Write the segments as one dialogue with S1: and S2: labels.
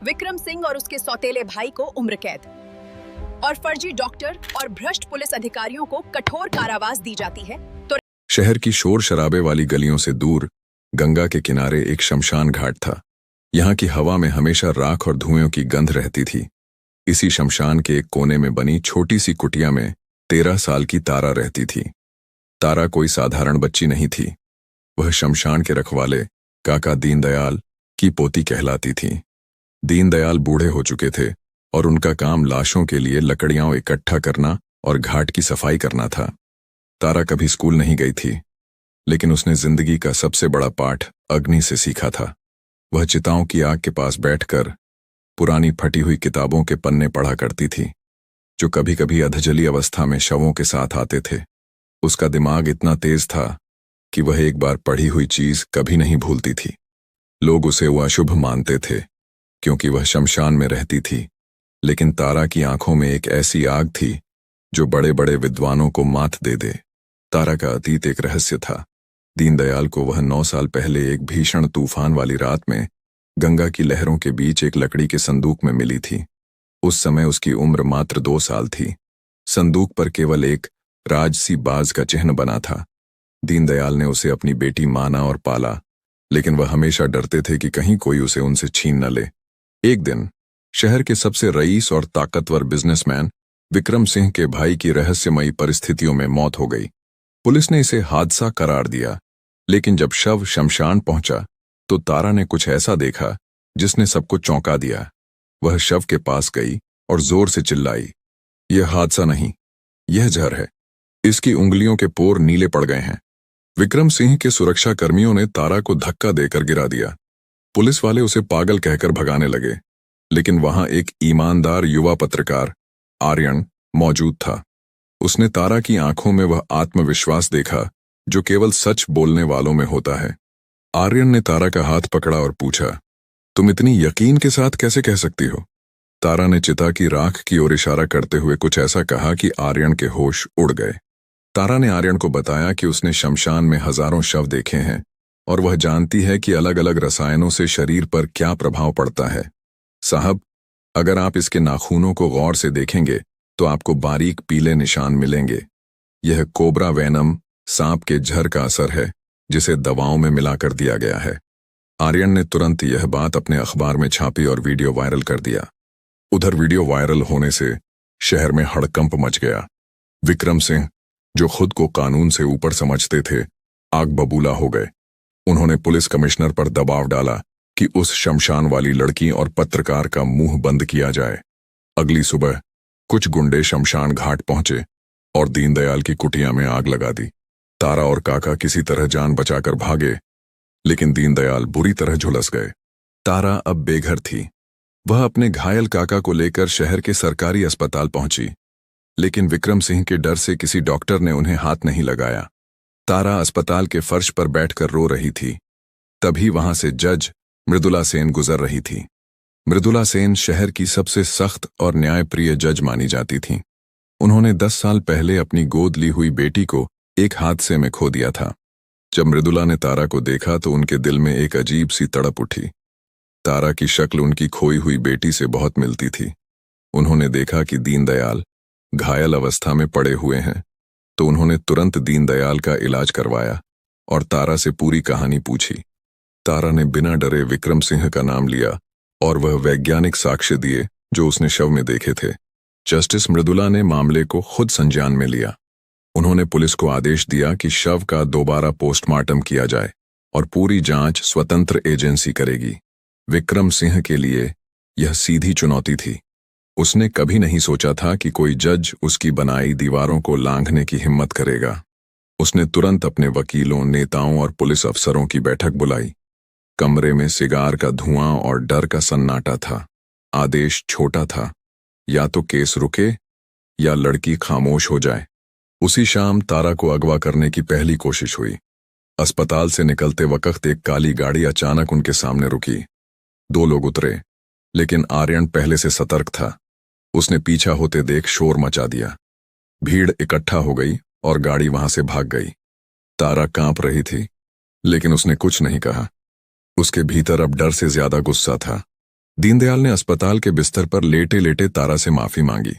S1: विक्रम सिंह और उसके सौतेले भाई को उम्र कैद और फर्जी डॉक्टर और भ्रष्ट पुलिस अधिकारियों को कठोर कारावास दी जाती है तो
S2: शहर की शोर शराबे वाली गलियों से दूर गंगा के किनारे एक शमशान घाट था। यहाँ की हवा में हमेशा राख और धुएं की गंध रहती थी। इसी शमशान के एक कोने में बनी छोटी सी कुटिया में 13 साल की तारा रहती थी। तारा कोई साधारण बच्ची नहीं थी। वह शमशान के रखवाले काका दीनदयाल की पोती कहलाती थी। दीनदयाल बूढ़े हो चुके थे और उनका काम लाशों के लिए लकड़ियां इकट्ठा करना और घाट की सफाई करना था। तारा कभी स्कूल नहीं गई थी, लेकिन उसने जिंदगी का सबसे बड़ा पाठ अग्नि से सीखा था। वह चिताओं की आग के पास बैठकर पुरानी फटी हुई किताबों के पन्ने पढ़ा करती थी, जो कभी कभी अधजली अवस्था में शवों के साथ आते थे। उसका दिमाग इतना तेज था कि वह एक बार पढ़ी हुई चीज कभी नहीं भूलती थी। लोग उसे वह अशुभ मानते थे क्योंकि वह शमशान में रहती थी, लेकिन तारा की आंखों में एक ऐसी आग थी जो बड़े बड़े विद्वानों को मात दे दे। तारा का अतीत एक रहस्य था। दीनदयाल को वह 9 साल पहले एक भीषण तूफान वाली रात में गंगा की लहरों के बीच एक लकड़ी के संदूक में मिली थी। उस समय उसकी उम्र मात्र 2 साल थी। संदूक पर केवल एक राजसी बाज का चिन्ह बना था। दीनदयाल ने उसे अपनी बेटी माना और पाला, लेकिन वह हमेशा डरते थे कि कहीं कोई उसे उनसे छीन न ले। एक दिन शहर के सबसे रईस और ताकतवर बिजनेसमैन विक्रम सिंह के भाई की रहस्यमयी परिस्थितियों में मौत हो गई। पुलिस ने इसे हादसा करार दिया, लेकिन जब शव शमशान पहुंचा तो तारा ने कुछ ऐसा देखा जिसने सबको चौंका दिया। वह शव के पास गई और जोर से चिल्लाई, यह हादसा नहीं, यह जहर है। इसकी उंगलियों के पोर नीले पड़ गए हैं। विक्रम सिंह के सुरक्षा कर्मियों ने तारा को धक्का देकर गिरा दिया। पुलिस वाले उसे पागल कहकर भगाने लगे, लेकिन वहां एक ईमानदार युवा पत्रकार आर्यन मौजूद था। उसने तारा की आंखों में वह आत्मविश्वास देखा जो केवल सच बोलने वालों में होता है। आर्यन ने तारा का हाथ पकड़ा और पूछा, तुम इतनी यकीन के साथ कैसे कह सकती हो? तारा ने चिता की राख की ओर इशारा करते हुए कुछ ऐसा कहा कि आर्यन के होश उड़ गए। तारा ने आर्यन को बताया कि उसने शमशान में हजारों शव देखे हैं और वह जानती है कि अलग अलग रसायनों से शरीर पर क्या प्रभाव पड़ता है। साहब, अगर आप इसके नाखूनों को गौर से देखेंगे तो आपको बारीक पीले निशान मिलेंगे। यह कोबरा वेनम, सांप के जहर का असर है जिसे दवाओं में मिलाकर दिया गया है। आर्यन ने तुरंत यह बात अपने अखबार में छापी और वीडियो वायरल कर दिया। उधर वीडियो वायरल होने से शहर में हड़कंप मच गया। विक्रम सिंह, जो खुद को कानून से ऊपर समझते थे, आग बबूला हो गए। उन्होंने पुलिस कमिश्नर पर दबाव डाला कि उस शमशान वाली लड़की और पत्रकार का मुंह बंद किया जाए। अगली सुबह कुछ गुंडे शमशान घाट पहुंचे और दीनदयाल की कुटिया में आग लगा दी। तारा और काका किसी तरह जान बचाकर भागे, लेकिन दीनदयाल बुरी तरह झुलस गए। तारा अब बेघर थी। वह अपने घायल काका को लेकर शहर के सरकारी अस्पताल पहुंची, लेकिन विक्रम सिंह के डर से किसी डॉक्टर ने उन्हें हाथ नहीं लगाया। तारा अस्पताल के फर्श पर बैठकर रो रही थी। तभी वहां से जज मृदुला सेन गुजर रही थी। मृदुला सेन शहर की सबसे सख्त और न्यायप्रिय जज मानी जाती थीं। उन्होंने 10 साल पहले अपनी गोद ली हुई बेटी को एक हादसे में खो दिया था। जब मृदुला ने तारा को देखा तो उनके दिल में एक अजीब सी तड़प उठी। तारा की शक्ल उनकी खोई हुई बेटी से बहुत मिलती थी। उन्होंने देखा कि दीनदयाल घायल अवस्था में पड़े हुए हैं, तो उन्होंने तुरंत दीनदयाल का इलाज करवाया और तारा से पूरी कहानी पूछी। तारा ने बिना डरे विक्रम सिंह का नाम लिया और वह वैज्ञानिक साक्ष्य दिए जो उसने शव में देखे थे। जस्टिस मृदुला ने मामले को खुद संज्ञान में लिया। उन्होंने पुलिस को आदेश दिया कि शव का दोबारा पोस्टमार्टम किया जाए और पूरी जांच स्वतंत्र एजेंसी करेगी। विक्रम सिंह के लिए यह सीधी चुनौती थी। उसने कभी नहीं सोचा था कि कोई जज उसकी बनाई दीवारों को लांघने की हिम्मत करेगा। उसने तुरंत अपने वकीलों, नेताओं और पुलिस अफसरों की बैठक बुलाई। कमरे में सिगार का धुआं और डर का सन्नाटा था। आदेश छोटा था, या तो केस रुके या लड़की खामोश हो जाए। उसी शाम तारा को अगवा करने की पहली कोशिश हुई। अस्पताल से निकलते वक्त एक काली गाड़ी अचानक उनके सामने रुकी। 2 लोग उतरे, लेकिन आर्यन पहले से सतर्क था। उसने पीछा होते देख शोर मचा दिया। भीड़ इकट्ठा हो गई और गाड़ी वहां से भाग गई। तारा कांप रही थी, लेकिन उसने कुछ नहीं कहा। उसके भीतर अब डर से ज्यादा गुस्सा था। दीनदयाल ने अस्पताल के बिस्तर पर लेटे लेटे तारा से माफी मांगी।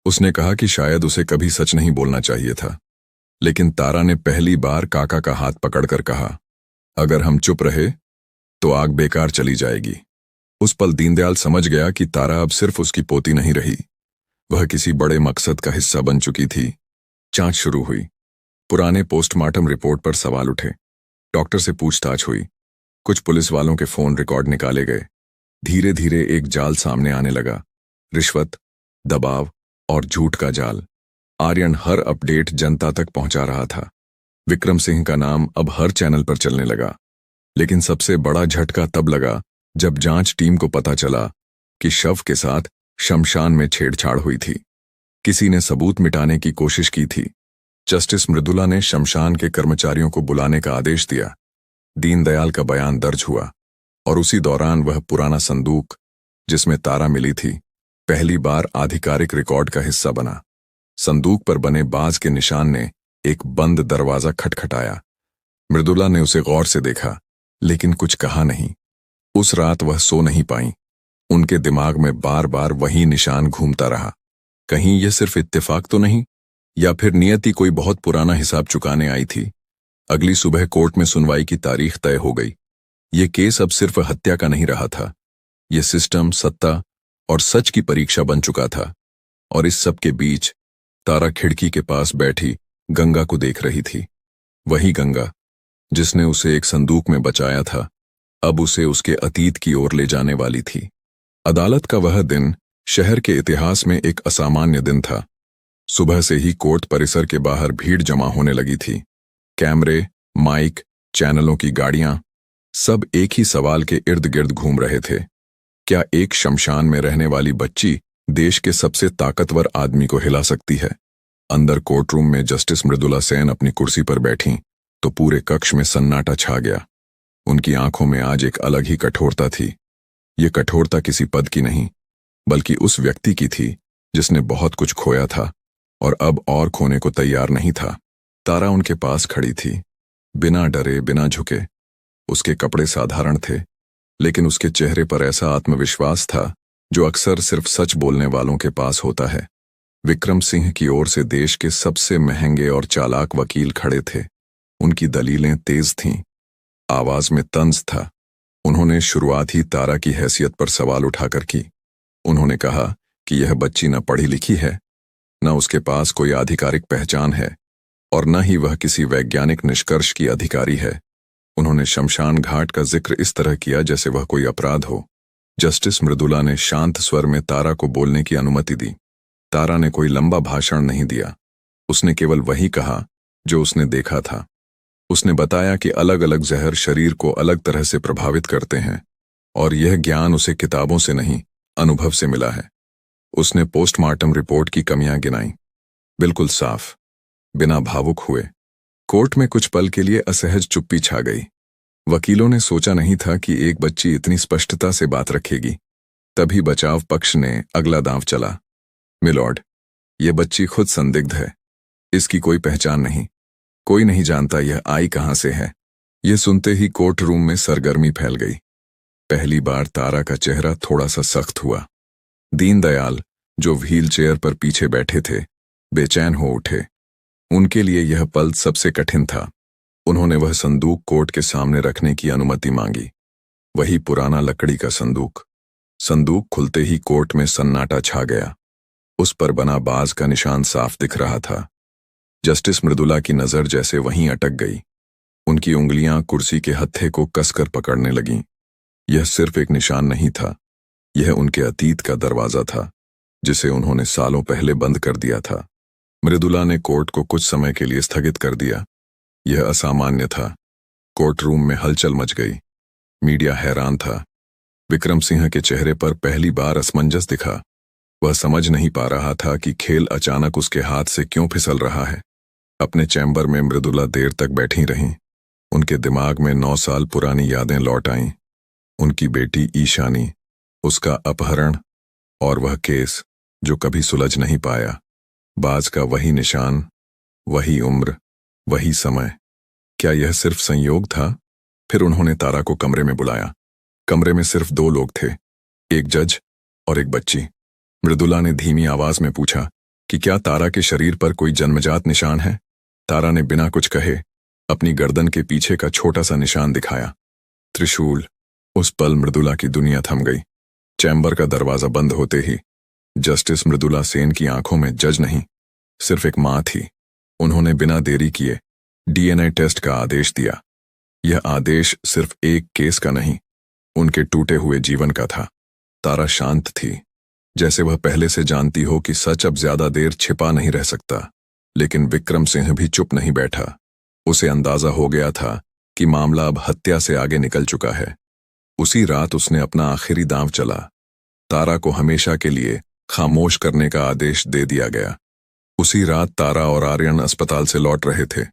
S2: उसने कहा कि शायद उसे कभी सच नहीं बोलना चाहिए था, लेकिन तारा ने पहली बार काका का हाथ पकड़कर कहा, अगर हम चुप रहे तो आग बेकार चली जाएगी। उस पल दीनदयाल समझ गया कि तारा अब सिर्फ उसकी पोती नहीं रही, वह किसी बड़े मकसद का हिस्सा बन चुकी थी। जांच शुरू हुई। पुराने पोस्टमार्टम रिपोर्ट पर सवाल उठे। डॉक्टर से पूछताछ हुई। कुछ पुलिस वालों के फोन रिकॉर्ड निकाले गए। धीरे धीरे एक जाल सामने आने लगा, रिश्वत, दबाव और झूठ का जाल। आर्यन हर अपडेट जनता तक पहुंचा रहा था। विक्रम सिंह का नाम अब हर चैनल पर चलने लगा। लेकिन सबसे बड़ा झटका तब लगा जब जांच टीम को पता चला कि शव के साथ शमशान में छेड़छाड़ हुई थी। किसी ने सबूत मिटाने की कोशिश की थी। जस्टिस मृदुला ने शमशान के कर्मचारियों को बुलाने का आदेश दिया। दीनदयाल का बयान दर्ज हुआ और उसी दौरान वह पुराना संदूक जिसमें तारा मिली थी पहली बार आधिकारिक रिकॉर्ड का हिस्सा बना। संदूक पर बने बाज के निशान ने एक बंद दरवाजा खटखटाया। मृदुला ने उसे गौर से देखा, लेकिन कुछ कहा नहीं। उस रात वह सो नहीं पाई। उनके दिमाग में बार बार वही निशान घूमता रहा। कहीं यह सिर्फ इत्तेफाक तो नहीं, या फिर नियति कोई बहुत पुराना हिसाब चुकाने आई थी। अगली सुबह कोर्ट में सुनवाई की तारीख तय हो गई। ये केस अब सिर्फ हत्या का नहीं रहा था, ये सिस्टम, सत्ता और सच की परीक्षा बन चुका था। और इस सब के बीच तारा खिड़की के पास बैठी गंगा को देख रही थी। वही गंगा जिसने उसे एक संदूक में बचाया था, अब उसे उसके अतीत की ओर ले जाने वाली थी। अदालत का वह दिन शहर के इतिहास में एक असामान्य दिन था। सुबह से ही कोर्ट परिसर के बाहर भीड़ जमा होने लगी थी। कैमरे, माइक, चैनलों की गाड़ियां, सब एक ही सवाल के इर्द गिर्द घूम रहे थे। क्या एक शमशान में रहने वाली बच्ची देश के सबसे ताकतवर आदमी को हिला सकती है? अंदर कोर्टरूम में जस्टिस मृदुला सेन अपनी कुर्सी पर बैठी तो पूरे कक्ष में सन्नाटा छा गया। उनकी आंखों में आज एक अलग ही कठोरता थी। ये कठोरता किसी पद की नहीं, बल्कि उस व्यक्ति की थी जिसने बहुत कुछ खोया था और अब और खोने को तैयार नहीं था। तारा उनके पास खड़ी थी, बिना डरे, बिना झुके। उसके कपड़े साधारण थे, लेकिन उसके चेहरे पर ऐसा आत्मविश्वास था जो अक्सर सिर्फ सच बोलने वालों के पास होता है। विक्रम सिंह की ओर से देश के सबसे महंगे और चालाक वकील खड़े थे। उनकी दलीलें तेज थीं, आवाज में तंज था। उन्होंने शुरुआत ही तारा की हैसियत पर सवाल उठाकर की। उन्होंने कहा कि यह बच्ची न पढ़ी लिखी है, न उसके पास कोई आधिकारिक पहचान है और न ही वह किसी वैज्ञानिक निष्कर्ष की अधिकारी है। उन्होंने शमशान घाट का जिक्र इस तरह किया जैसे वह कोई अपराध हो। जस्टिस मृदुला ने शांत स्वर में तारा को बोलने की अनुमति दी। तारा ने कोई लंबा भाषण नहीं दिया। उसने केवल वही कहा जो उसने देखा था। उसने बताया कि अलग अलग जहर शरीर को अलग तरह से प्रभावित करते हैं और यह ज्ञान उसे किताबों से नहीं, अनुभव से मिला है। उसने पोस्टमार्टम रिपोर्ट की कमियां गिनाई, बिल्कुल साफ, बिना भावुक हुए। कोर्ट में कुछ पल के लिए असहज चुप्पी छा गई। वकीलों ने सोचा नहीं था कि एक बच्ची इतनी स्पष्टता से बात रखेगी। तभी बचाव पक्ष ने अगला दांव चला। मिलॉर्ड, ये बच्ची खुद संदिग्ध है। इसकी कोई पहचान नहीं, कोई नहीं जानता यह आई कहां से है। यह सुनते ही कोर्ट रूम में सरगर्मी फैल गई। पहली बार तारा का चेहरा थोड़ा सा सख्त हुआ। दीनदयाल, जो व्हील चेयर पर पीछे बैठे थे, बेचैन हो उठे। उनके लिए यह पल सबसे कठिन था। उन्होंने वह संदूक कोर्ट के सामने रखने की अनुमति मांगी। वही पुराना लकड़ी का संदूक। संदूक खुलते ही कोर्ट में सन्नाटा छा गया। उस पर बना बाज का निशान साफ दिख रहा था। जस्टिस मृदुला की नजर जैसे वहीं अटक गई। उनकी उंगलियां कुर्सी के हत्थे को कसकर पकड़ने लगीं। यह सिर्फ एक निशान नहीं था, यह उनके अतीत का दरवाजा था, जिसे उन्होंने सालों पहले बंद कर दिया था। मृदुला ने कोर्ट को कुछ समय के लिए स्थगित कर दिया। यह असामान्य था। कोर्ट रूम में हलचल मच गई। मीडिया हैरान था। विक्रम सिंह के चेहरे पर पहली बार असमंजस दिखा। वह समझ नहीं पा रहा था कि खेल अचानक उसके हाथ से क्यों फिसल रहा है। अपने चैम्बर में मृदुला देर तक बैठी रहीं। उनके दिमाग में 9 साल पुरानी यादें लौट आईं। उनकी बेटी ईशानी, उसका अपहरण और वह केस जो कभी सुलझ नहीं पाया। बाज का वही निशान, वही उम्र, वही समय। क्या यह सिर्फ संयोग था? फिर उन्होंने तारा को कमरे में बुलाया। कमरे में सिर्फ 2 लोग थे, एक जज और एक बच्ची। मृदुला ने धीमी आवाज में पूछा कि क्या तारा के शरीर पर कोई जन्मजात निशान है। तारा ने बिना कुछ कहे अपनी गर्दन के पीछे का छोटा सा निशान दिखाया। त्रिशूल। उस पल मृदुला की दुनिया थम गई। चैम्बर का दरवाजा बंद होते ही जस्टिस मृदुला सेन की आंखों में जज नहीं, सिर्फ एक मां थी। उन्होंने बिना देरी किए डीएनए टेस्ट का आदेश दिया। यह आदेश सिर्फ एक केस का नहीं, उनके टूटे हुए जीवन का था। तारा शांत थी, जैसे वह पहले से जानती हो कि सच अब ज्यादा देर छिपा नहीं रह सकता। लेकिन विक्रम सिंह भी चुप नहीं बैठा। उसे अंदाजा हो गया था कि मामला अब हत्या से आगे निकल चुका है। उसी रात उसने अपना आखिरी दांव चला। तारा को हमेशा के लिए खामोश करने का आदेश दे दिया गया। उसी रात तारा और आर्यन अस्पताल से लौट रहे थे।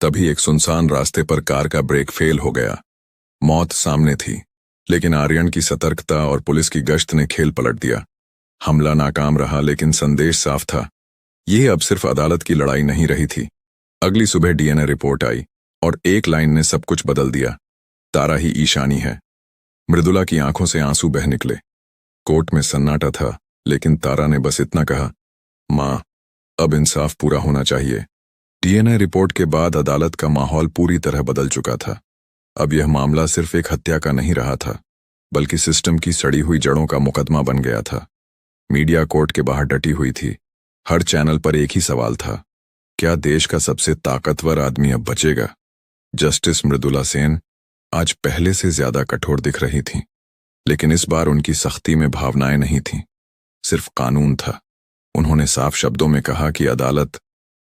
S2: तभी एक सुनसान रास्ते पर कार का ब्रेक फेल हो गया। मौत सामने थी, लेकिन आर्यन की सतर्कता और पुलिस की गश्त ने खेल पलट दिया। हमला नाकाम रहा, लेकिन संदेश साफ था। यह अब सिर्फ अदालत की लड़ाई नहीं रही थी। अगली सुबह डीएनए रिपोर्ट आई और एक लाइन ने सब कुछ बदल दिया। तारा ही ईशानी है। मृदुला की आंखों से आंसू बह निकले। कोर्ट में सन्नाटा था, लेकिन तारा ने बस इतना कहा, मां, अब इंसाफ पूरा होना चाहिए। डीएनए रिपोर्ट के बाद अदालत का माहौल पूरी तरह बदल चुका था। अब यह मामला सिर्फ एक हत्या का नहीं रहा था, बल्कि सिस्टम की सड़ी हुई जड़ों का मुकदमा बन गया था। मीडिया कोर्ट के बाहर डटी हुई थी। हर चैनल पर एक ही सवाल था, क्या देश का सबसे ताकतवर आदमी अब बचेगा? जस्टिस मृदुला सेन आज पहले से ज्यादा कठोर दिख रही थीं, लेकिन इस बार उनकी सख्ती में भावनाएं नहीं थीं, सिर्फ कानून था। उन्होंने साफ शब्दों में कहा कि अदालत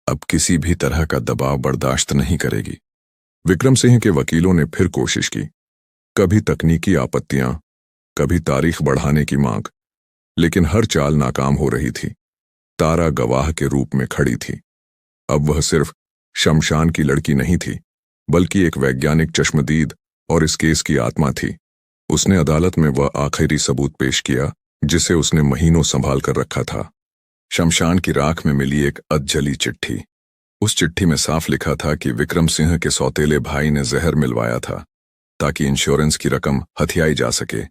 S2: अब किसी भी तरह का दबाव बर्दाश्त नहीं करेगी। विक्रम सिंह के वकीलों ने फिर कोशिश की, कभी तकनीकी आपत्तियां, कभी तारीख बढ़ाने की मांग, लेकिन हर चाल नाकाम हो रही थी। तारा गवाह के रूप में खड़ी थी। अब वह सिर्फ शमशान की लड़की नहीं थी, बल्कि एक वैज्ञानिक चश्मदीद और इस केस की आत्मा थी। उसने अदालत में वह आखिरी सबूत पेश किया जिसे उसने महीनों संभाल कर रखा था। शमशान की राख में मिली एक अधजली चिट्ठी। उस चिट्ठी में साफ लिखा था कि विक्रम सिंह के सौतेले भाई ने जहर मिलवाया था ताकि इंश्योरेंस की रकम हथियाई जा सके।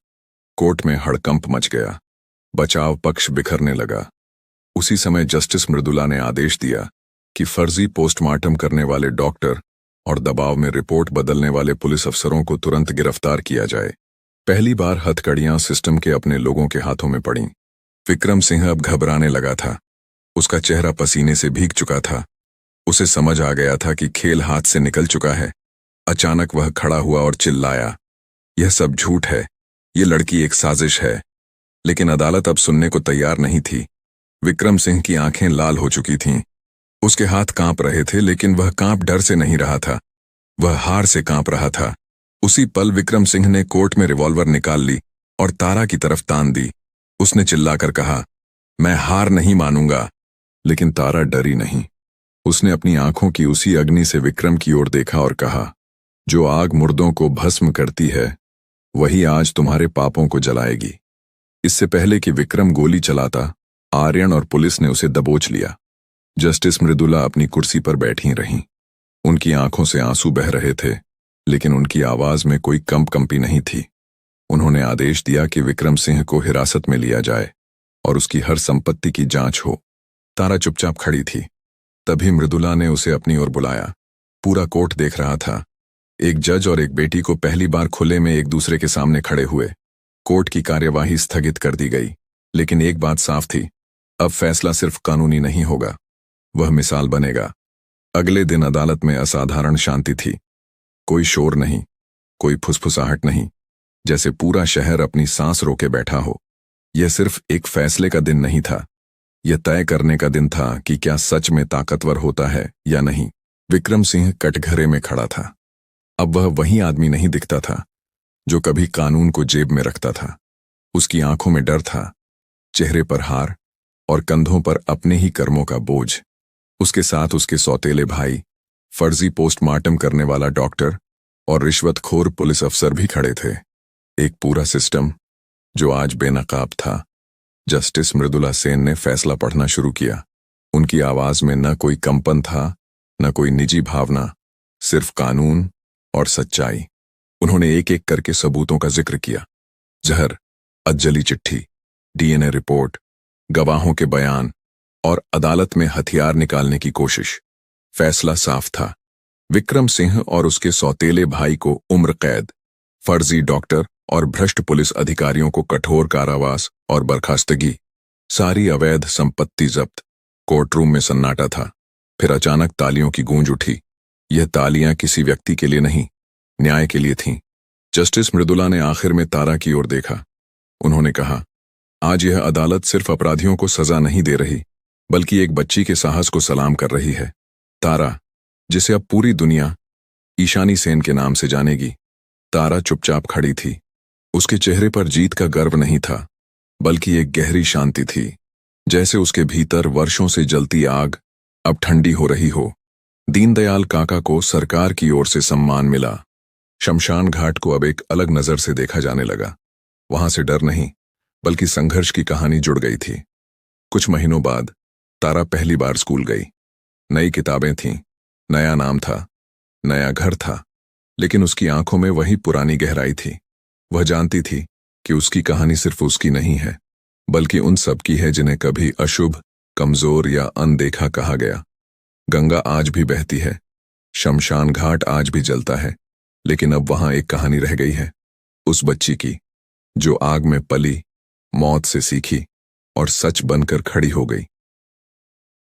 S2: कोर्ट में हड़कंप मच गया। बचाव पक्ष बिखरने लगा। उसी समय जस्टिस मृदुला ने आदेश दिया कि फर्जी पोस्टमार्टम करने वाले डॉक्टर और दबाव में रिपोर्ट बदलने वाले पुलिस अफसरों को तुरंत गिरफ्तार किया जाए। पहली बार हथकड़ियां सिस्टम के अपने लोगों के हाथों में पड़ीं। विक्रम सिंह अब घबराने लगा था। उसका चेहरा पसीने से भीग चुका था। उसे समझ आ गया था कि खेल हाथ से निकल चुका है। अचानक वह खड़ा हुआ और चिल्लाया, यह सब झूठ है, ये लड़की एक साजिश है। लेकिन अदालत अब सुनने को तैयार नहीं थी। विक्रम सिंह की आंखें लाल हो चुकी थीं। उसके हाथ कांप रहे थे, लेकिन वह कांप डर से नहीं रहा था, वह हार से कांप रहा था। उसी पल विक्रम सिंह ने कोर्ट में रिवॉल्वर निकाल ली और तारा की तरफ तान दी। उसने चिल्लाकर कहा, मैं हार नहीं मानूंगा। लेकिन तारा डरी नहीं। उसने अपनी आंखों की उसी अग्नि से विक्रम की ओर देखा और कहा, जो आग मुर्दों को भस्म करती है वही आज तुम्हारे पापों को जलाएगी। इससे पहले कि विक्रम गोली चलाता, आर्यन और पुलिस ने उसे दबोच लिया। जस्टिस मृदुला अपनी कुर्सी पर बैठी रहीं। उनकी आंखों से आंसू बह रहे थे, लेकिन उनकी आवाज में कोई कंपी नहीं थी। उन्होंने आदेश दिया कि विक्रम सिंह को हिरासत में लिया जाए और उसकी हर संपत्ति की जांच हो। तारा चुपचाप खड़ी थी। तभी मृदुला ने उसे अपनी ओर बुलाया। पूरा कोर्ट देख रहा था। एक जज और एक बेटी को पहली बार खुले में एक दूसरे के सामने खड़े हुए। कोर्ट की कार्यवाही स्थगित कर दी गई, लेकिन एक बात साफ थी, अब फैसला सिर्फ कानूनी नहीं होगा, वह मिसाल बनेगा। अगले दिन अदालत में असाधारण शांति थी। कोई शोर नहीं, कोई फुसफुसाहट नहीं, जैसे पूरा शहर अपनी सांस रोके बैठा हो। यह सिर्फ एक फैसले का दिन नहीं था, यह तय करने का दिन था कि क्या सच में ताकतवर होता है या नहीं। विक्रम सिंह कटघरे में खड़ा था। अब वह वही आदमी नहीं दिखता था जो कभी कानून को जेब में रखता था। उसकी आंखों में डर था, चेहरे पर हार और कंधों पर अपने ही कर्मों का बोझ। उसके साथ उसके सौतेले भाई, फर्जी पोस्टमार्टम करने वाला डॉक्टर और रिश्वतखोर पुलिस अफसर भी खड़े थे। एक पूरा सिस्टम जो आज बेनकाब था। जस्टिस मृदुला सेन ने फैसला पढ़ना शुरू किया। उनकी आवाज में न कोई कंपन था, न कोई निजी भावना, सिर्फ कानून और सच्चाई। उन्होंने एक एक करके सबूतों का जिक्र किया। जहर, अज्जली चिट्ठी, डीएनए रिपोर्ट, गवाहों के बयान और अदालत में हथियार निकालने की कोशिश। फैसला साफ था, विक्रम सिंह और उसके सौतेले भाई को उम्र कैद, फर्जी डॉक्टर और भ्रष्ट पुलिस अधिकारियों को कठोर कारावास और बर्खास्तगी, सारी अवैध संपत्ति जब्त। कोर्टरूम में सन्नाटा था। फिर अचानक तालियों की गूंज उठी। यह तालियां किसी व्यक्ति के लिए नहीं, न्याय के लिए थीं। जस्टिस मृदुला ने आखिर में तारा की ओर देखा। उन्होंने कहा, आज यह अदालत सिर्फ अपराधियों को सजा नहीं दे रही, बल्कि एक बच्ची के साहस को सलाम कर रही है। तारा, जिसे अब पूरी दुनिया ईशानी सेन के नाम से जानेगी। तारा चुपचाप खड़ी थी। उसके चेहरे पर जीत का गर्व नहीं था, बल्कि एक गहरी शांति थी, जैसे उसके भीतर वर्षों से जलती आग अब ठंडी हो रही हो। दीनदयाल काका को सरकार की ओर से सम्मान मिला। शमशान घाट को अब एक अलग नजर से देखा जाने लगा। वहां से डर नहीं, बल्कि संघर्ष की कहानी जुड़ गई थी। कुछ महीनों बाद तारा पहली बार स्कूल गई। नई किताबें थीं, नया नाम था, नया घर था, लेकिन उसकी आंखों में वही पुरानी गहराई थी। वह जानती थी कि उसकी कहानी सिर्फ उसकी नहीं है, बल्कि उन सब की है जिन्हें कभी अशुभ, कमजोर या अनदेखा कहा गया। गंगा आज भी बहती है, शमशान घाट आज भी जलता है, लेकिन अब वहां एक कहानी रह गई है, उस बच्ची की जो आग में पली, मौत से सीखी और सच बनकर खड़ी हो गई।